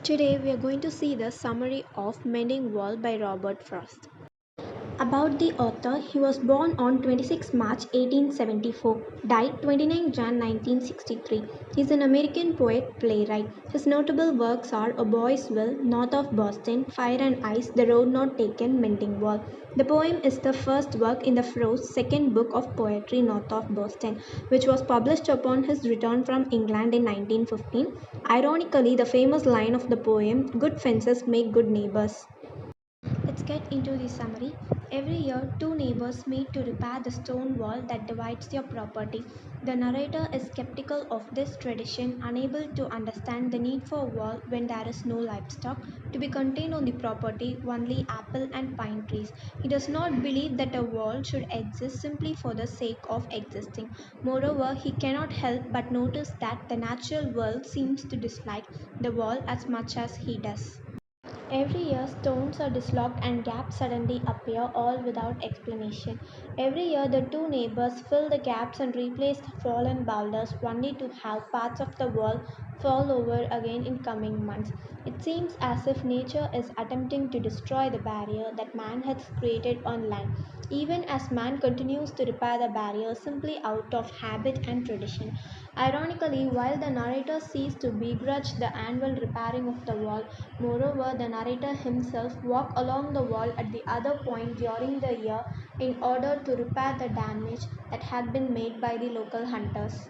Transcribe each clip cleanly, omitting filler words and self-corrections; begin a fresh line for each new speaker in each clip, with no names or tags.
Today we are going to see the summary of Mending Wall by Robert Frost. About the author, he was born on 26 March 1874, died 29 Jan 1963. He is an American poet playwright. His notable works are A Boy's Will, North of Boston, Fire and Ice, The Road Not Taken, Mending Wall. The poem is the first work in the Frost's second book of poetry, North of Boston, which was published upon his return from England in 1915. Ironically, the famous line of the poem, Good fences make good neighbors. Let's get into the summary. Every year, two neighbors meet to repair the stone wall that divides their property. The narrator is skeptical of this tradition, unable to understand the need for a wall when there is no livestock to be contained on the property, only apple and pine trees. He does not believe that a wall should exist simply for the sake of existing. Moreover, he cannot help but notice that the natural world seems to dislike the wall as much as he does. Every year, stones are dislodged and gaps suddenly appear, all without explanation. Every year, the two neighbors fill the gaps and replace the fallen boulders, only to have parts of the wall fall over again in coming months. It seems as if nature is attempting to destroy the barrier that man has created on land, even as man continues to repair the barrier simply out of habit and tradition. Ironically, while the narrator sees to begrudge the annual repairing of the wall, moreover, the narrator himself walked along the wall at the other point during the year in order to repair the damage that had been made by the local hunters.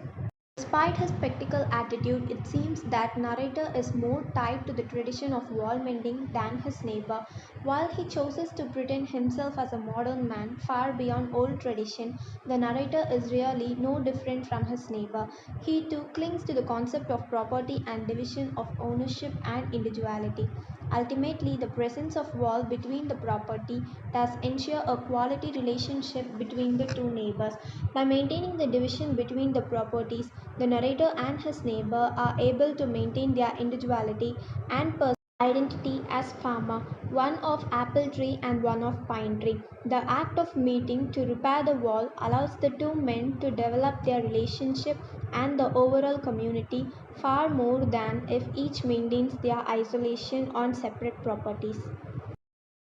Despite his practical attitude, it seems that narrator is more tied to the tradition of wall mending than his neighbor. While he chooses to pretend himself as a modern man far beyond old tradition, the narrator is really no different from his neighbor. He too clings to the concept of property and division of ownership and individuality. Ultimately, the presence of wall between the property does ensure a quality relationship between the two neighbors. By maintaining the division between the properties, the narrator and his neighbor are able to maintain their individuality and personal identity as farmer, one of apple tree and one of pine tree. The act of meeting to repair the wall allows the two men to develop their relationship and the overall community far more than if each maintains their isolation on separate properties.